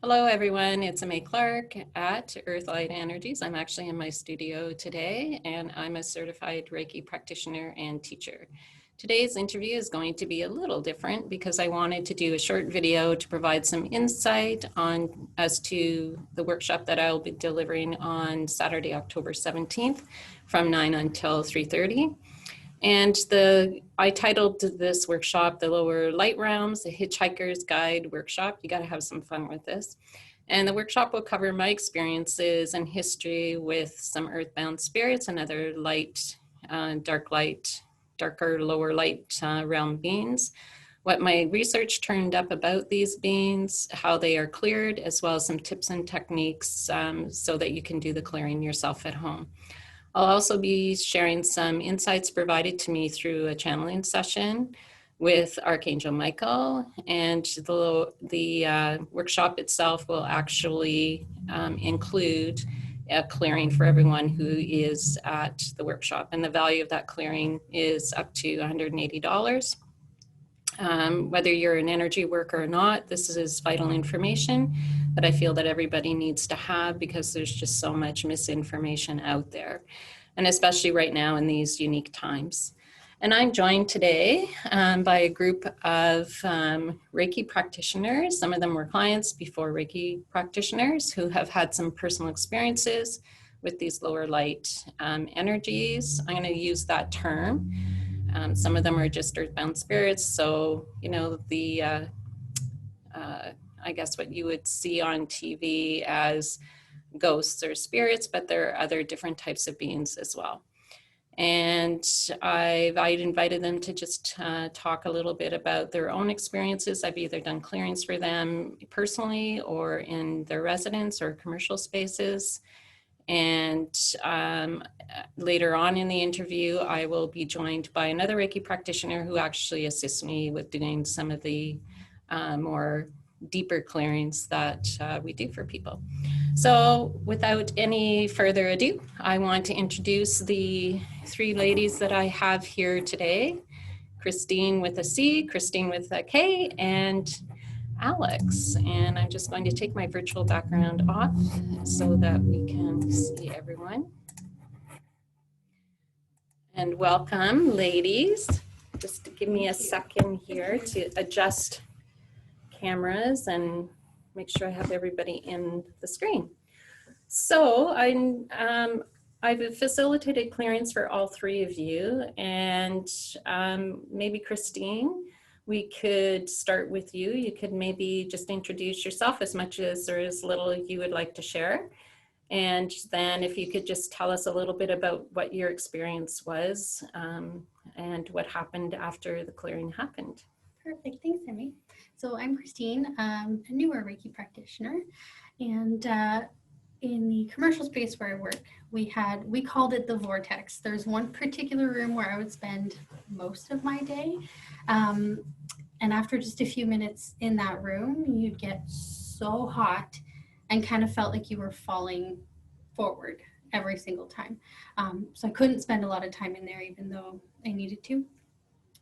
Hello everyone, it's May Clark at Earthlight Energies. I'm actually in my studio today and I'm a certified Reiki practitioner and teacher. Today's interview is going to be a little different because I wanted to do a short video to provide some insight on as to the workshop that I'll be delivering on Saturday, October 17th from 9 until 3:30. And I titled this workshop, The Lower Light Realms, the Hitchhikers Guide Workshop. You got to have some fun with this. And the workshop will cover my experiences and history with some earthbound spirits and other darker lower light realm beings, what my research turned up about these beings, how they are cleared, as well as some tips and techniques so that you can do the clearing yourself at home. I'll also be sharing some insights provided to me through a channeling session with Archangel Michael, and the workshop itself will actually include a clearing for everyone who is at the workshop, and the value of that clearing is up to $180. Whether you're an energy worker or not, this is vital information that I feel that everybody needs to have because there's just so much misinformation out there, and especially right now in these unique times. And I'm joined today by a group of Reiki practitioners. Some of them were clients before Reiki practitioners who have had some personal experiences with these lower light energies. I'm going to use that term. Some of them are just earthbound spirits. So, you know, I guess what you would see on TV as ghosts or spirits, but there are other different types of beings as well. And I'd invited them to just talk a little bit about their own experiences. I've either done clearings for them personally or in their residence or commercial spaces. And later on in the interview, I will be joined by another Reiki practitioner who actually assists me with doing some of the more deeper clearings that we do for people. So without any further ado, I want to introduce the three ladies that I have here today. Kristine with a C, Kristine with a K, and Alex. And I'm just going to take my virtual background off so that we can see everyone. And welcome, ladies. Just give me a second here to adjust cameras and make sure I have everybody in the screen. So I've facilitated clearings for all three of you, and maybe Kristine, we could start with you. You could maybe just introduce yourself as much as or as little you would like to share. And then if you could just tell us a little bit about what your experience was and what happened after the clearing happened. Perfect, thanks, Emmy. So I'm Kristine, a newer Reiki practitioner, and in the commercial space where I work, we called it the vortex. There's one particular room where I would spend most of my day, and after just a few minutes in that room, you'd get so hot and kind of felt like you were falling forward every single time. So I couldn't spend a lot of time in there even though I needed to.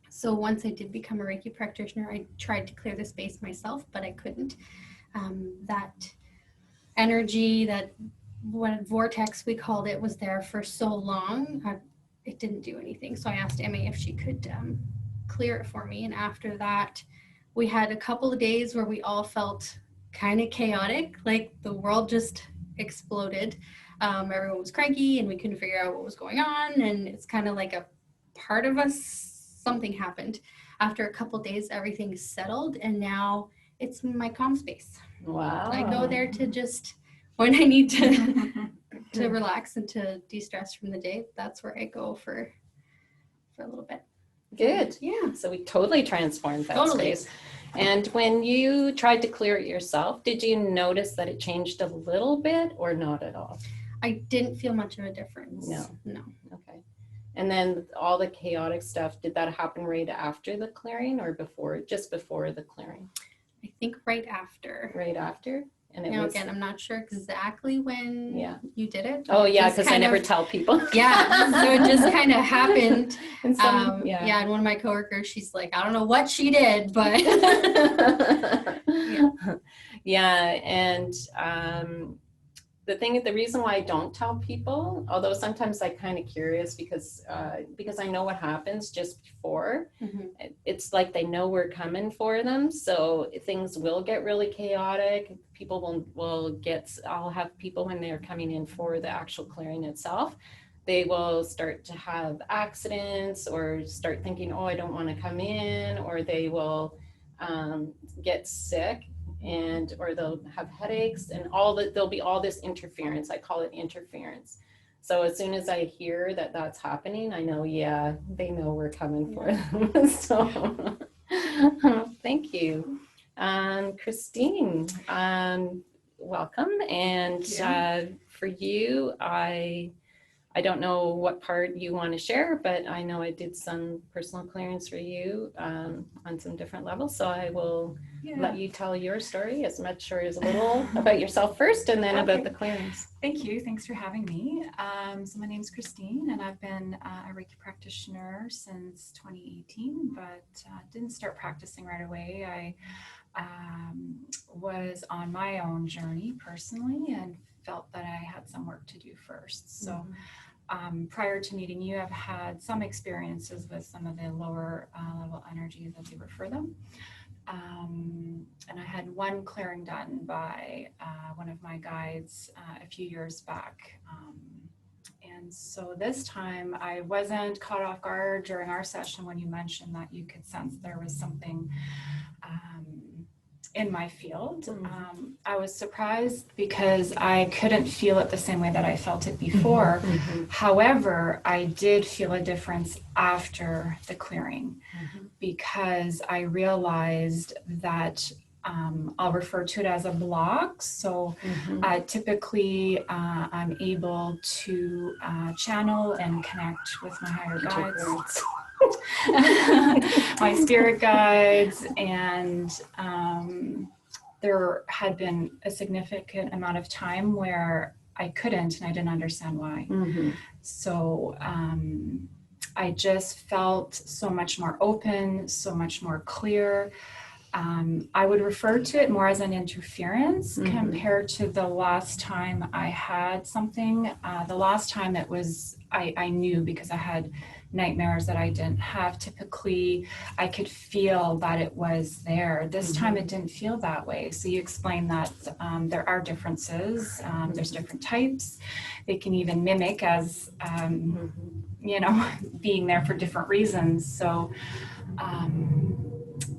So once I did become a Reiki practitioner, I tried to clear the space myself, but I couldn't. That energy, that what vortex we called it, was there for so long, it didn't do anything. So I asked Emmy if she could clear it for me. And after that, we had a couple of days where we all felt kind of chaotic, like the world just exploded. Everyone was cranky and we couldn't figure out what was going on. And it's kind of like a part of us, something happened. After a couple of days, everything settled, and now it's my calm space. Wow. I go there to just, when I need to relax and to de-stress from the day, that's where I go for a little bit. Good. Yeah. So we totally transformed that space. And when you tried to clear it yourself, did you notice that it changed a little bit or not at all? I didn't feel much of a difference. No. Okay. And then all the chaotic stuff, did that happen right after the clearing or just before the clearing? I think right after. Right after? And it Now, was, again, I'm not sure exactly when Yeah. you did it. oh yeah, Just because I kind never of- tell people. Yeah, so it just kind of happened. And some, Yeah, and one of my coworkers, she's like, I don't know what she did, but yeah. Yeah, and the reason why I don't tell people, although sometimes I'm kind of curious because I know what happens just before. Mhm. It's like they know we're coming for them, so things will get really chaotic. People will get. I'll have people when they're coming in for the actual clearing itself. They will start to have accidents or start thinking, oh, I don't want to come in, or they will get sick, and or they'll have headaches, and there'll be all this interference. I call it interference. So as soon as I hear that that's happening, I know, yeah, they know we're coming for them. So thank you. Kristine, welcome. And for you, I don't know what part you want to share, but I know I did some personal clearance for you on some different levels. So I will let you tell your story as much or as little about yourself first, and then about the clearance. Thank you. Thanks for having me. So my name is Kristine, and I've been a Reiki practitioner since 2018, but didn't start practicing right away. I was on my own journey personally and felt that I had some work to do first. So prior to meeting you, I've had some experiences with some of the lower level energies, as you refer them. And I had one clearing done by one of my guides a few years back. And so this time I wasn't caught off guard during our session when you mentioned that you could sense there was something in my field. I was surprised because I couldn't feel it the same way that I felt it before. However, I did feel a difference after the clearing because I realized that I'll refer to it as a block. So typically I'm able to channel and connect with my higher guides. My spirit guides, and there had been a significant amount of time where I couldn't, and I didn't understand why. So I just felt so much more open, so much more clear. I would refer to it more as an interference compared to the last time I had something. The last time it was, I knew because I had nightmares that I didn't have. Typically, I could feel that it was there. This time it didn't feel that way. So you explained that there are differences. There's different types. They can even mimic as, you know, being there for different reasons. So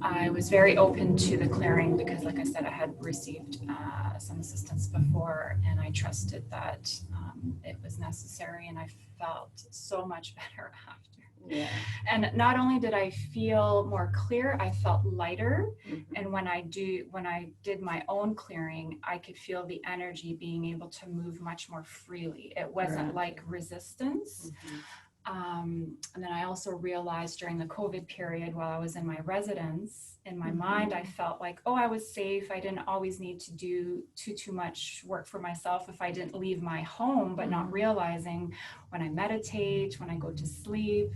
I was very open to the clearing because, like I said, I had received some assistance before, and I trusted that it was necessary, and I felt so much better after. Yeah. And not only did I feel more clear, I felt lighter. And when I did my own clearing, I could feel the energy being able to move much more freely. It wasn't like resistance. And then I also realized during the COVID period while I was in my residence, in my mind, I felt like, oh, I was safe. I didn't always need to do too much work for myself if I didn't leave my home, but not realizing when I meditate, when I go to sleep,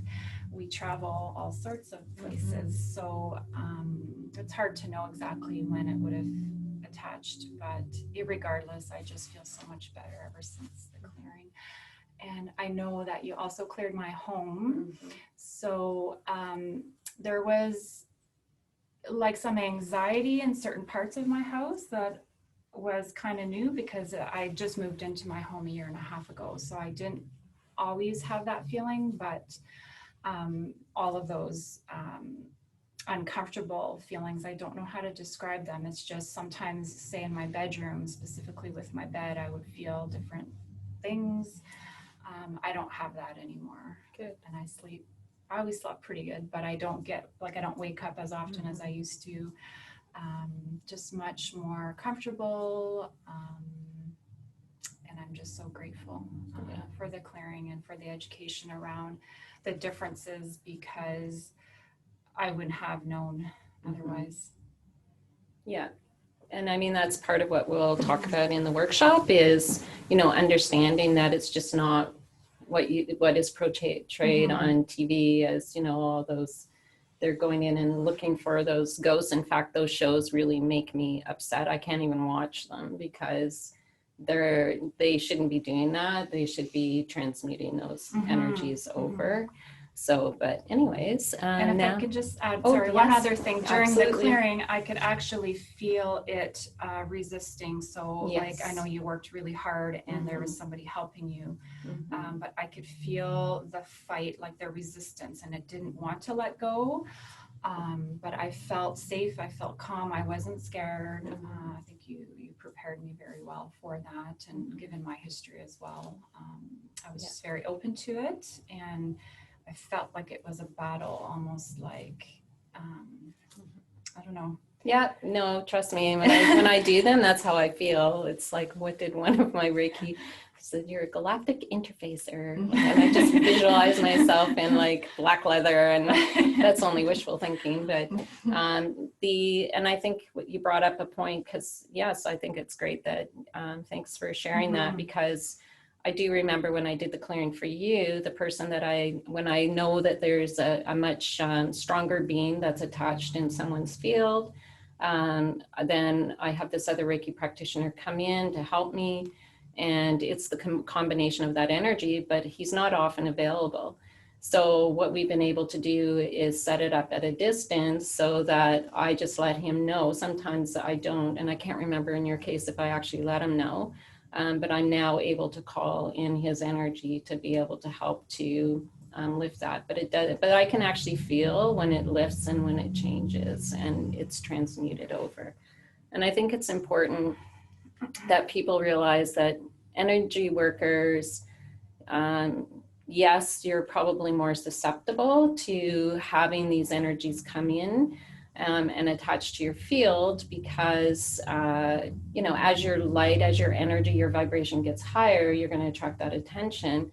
we travel all sorts of places. So it's hard to know exactly when it would have attached, but irregardless, I just feel so much better ever since the clearing. And I know that you also cleared my home. So there was like some anxiety in certain parts of my house that was kind of new because I just moved into my home 1.5 years ago. So I didn't always have that feeling, but all of those uncomfortable feelings, I don't know how to describe them. It's just sometimes, say in my bedroom, specifically with my bed, I would feel different things. I don't have that anymore. Good. And I always slept pretty good, but I don't wake up as often as I used to. Just much more comfortable. And I'm just so grateful for the clearing and for the education around the differences, because I wouldn't have known otherwise. Yeah. And I mean, that's part of what we'll talk about in the workshop is, you know, understanding that it's just not what is portrayed on TV as, you know, all those, they're going in and looking for those ghosts. In fact, those shows really make me upset. I can't even watch them because they shouldn't be doing that. They should be transmuting those energies over. So, but anyways, and if now, I could just add, Oh, sorry, one yes, other thing. During the absolutely. clearing, I could actually feel it resisting. So like, I Yes. know you worked really hard and there was somebody helping you, Mhm. but I could feel the fight, like the resistance, and it didn't want to let go. But I felt safe, I felt calm, I wasn't scared. I think you prepared me very well for that, and given my history as well, I was just very open to it, and I felt like it was a battle, almost like, I don't know. Yeah, no, trust me. When I do them, that's how I feel. It's like, what did one of my Reiki said? You're a galactic interfacer, and I just visualize myself in like black leather, and that's only wishful thinking. But and I think what you brought up a point, because yes, I think it's great that thanks for sharing that, because I do remember when I did the clearing for you, the person that when I know that there's a much stronger being that's attached in someone's field, then I have this other Reiki practitioner come in to help me, and it's the combination of that energy, but he's not often available. So what we've been able to do is set it up at a distance so that I just let him know. Sometimes I don't, and I can't remember in your case if I actually let him know. But I'm now able to call in his energy to be able to help to lift that. But it does. But I can actually feel when it lifts and when it changes and it's transmuted over. And I think it's important that people realize that energy workers, yes, you're probably more susceptible to having these energies come in and attach to your field because, you know, as your light, as your energy, your vibration gets higher, you're going to attract that attention.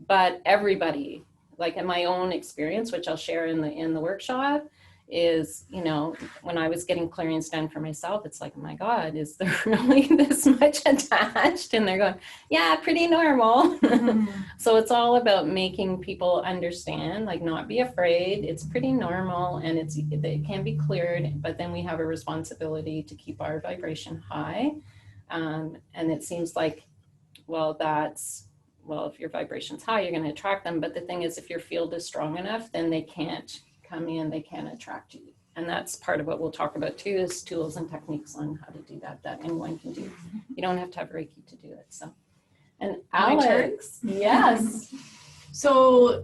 But everybody, like in my own experience, which I'll share in the workshop, is, you know, when I was getting clearings done for myself, it's like, oh my God, is there really this much attached? And they're going, yeah, pretty normal. So it's all about making people understand, like not be afraid. It's pretty normal and it can be cleared, but then we have a responsibility to keep our vibration high. And it seems like, well, if your vibration's high, you're going to attract them. But the thing is, if your field is strong enough, then they can't come in, they can't attract you. And that's part of what we'll talk about too, is tools and techniques on how to do that anyone can do. You don't have to have Reiki to do it. So, and Alex, yes. So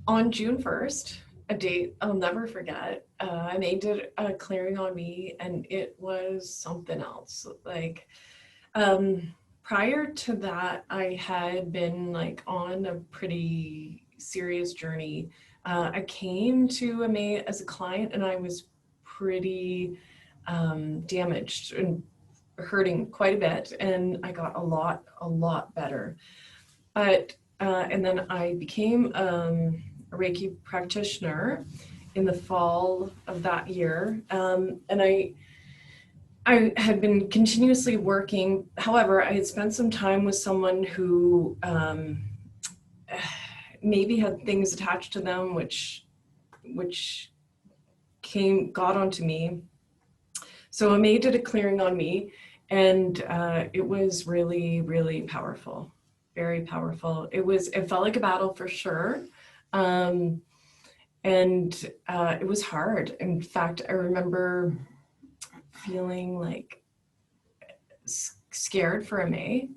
on June 1st, a date I'll never forget, they did a clearing on me and it was something else. Like, prior to that, I had been like on a pretty serious journey. I came to AMA as a client and I was pretty damaged and hurting quite a bit, and I got a lot better. But and then I became a Reiki practitioner in the fall of that year, and I had been continuously working. However, I had spent some time with someone who maybe had things attached to them, which got onto me. So Amay did a clearing on me, and it was really, really powerful, very powerful. It felt like a battle for sure. And it was hard. In fact, I remember feeling like scared for Amay.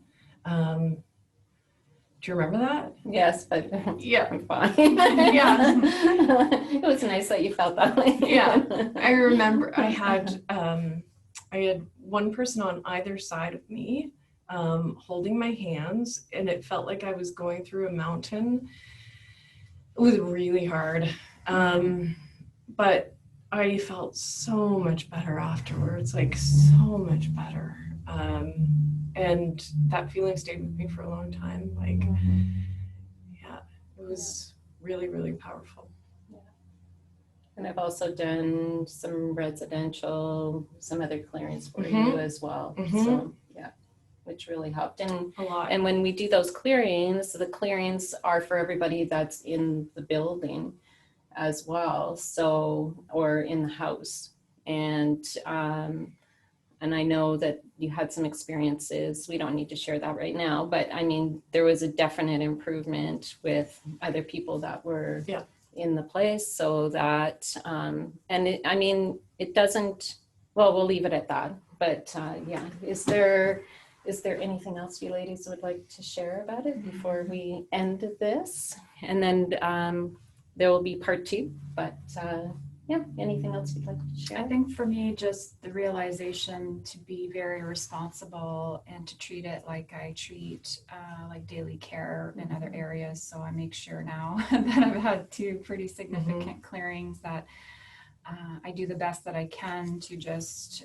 Do you remember that? Yes, but yeah, I'm fine. Yeah. It was nice that you felt that way. Yeah, I remember I had one person on either side of me holding my hands, and it felt like I was going through a mountain. It was really hard, but I felt so much better afterwards, like so much better. And that feeling stayed with me for a long time. Like, yeah, it was really, really powerful. And I've also done some residential, some other clearings for Mhm. you as well. Mhm. So yeah, which really helped. A lot. And when we do those clearings, the clearings are for everybody that's in the building as well. So, or in the house. And I know that you had some experiences. We don't need to share that right now, but I mean, there was a definite improvement with other people that were Yeah. in the place. So that, and it, I mean, it doesn't. Well, we'll leave it at that. But yeah, is there anything else you ladies would like to share about it before we end this? And then there will be part 2. But yeah, anything else you'd like to share? I think for me, just the realization to be very responsible and to treat it like I treat like daily care in other areas. So I make sure now that I've had 2 pretty significant clearings that I do the best that I can to just,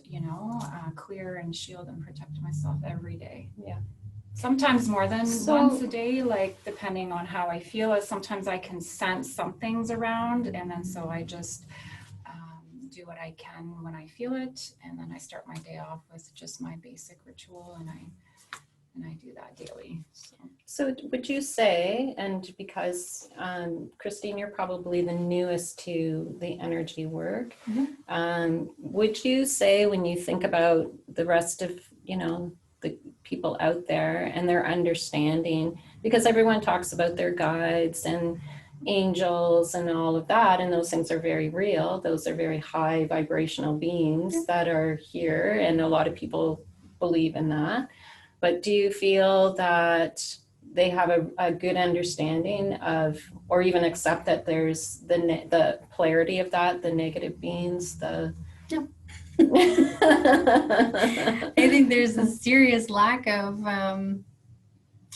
clear and shield and protect myself every day. Yeah. Sometimes more than So- once a day, like depending on how I feel. Sometimes I can sense something's around, and then so I just do what I can when I feel it, and then I start my day off with just my basic ritual, and I do that daily. So would you say, and because Kristine, you're probably the newest to the energy work, would you say when you think about the rest of, the people out there and their understanding, because everyone talks about their guides and angels and all of that, and those things are very real. Those are very high vibrational beings that are here, and a lot of people believe in that. But do you feel that they have a good understanding of, or even accept that there's the polarity of that, the negative beings, the... No. I think there's a serious lack of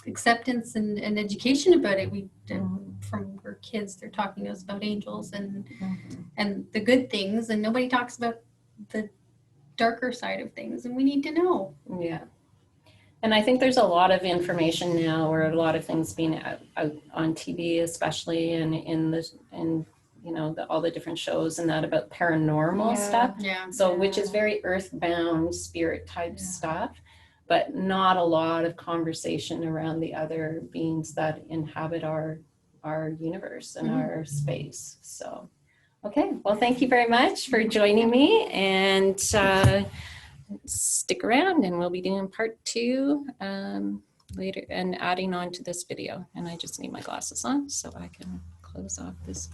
acceptance and education about it. From our kids, they're talking to us about angels and the good things, and nobody talks about the darker side of things, and we need to know. Yeah. And I think there's a lot of information now, or a lot of things being out on TV, especially, and all the different shows and that about paranormal stuff. Yeah. So, which is very earthbound, spirit type stuff, but not a lot of conversation around the other beings that inhabit our universe and our space. So, okay. Well, thank you very much for joining me, and stick around, and we'll be doing part 2 later and adding on to this video. And I just need my glasses on so I can close off this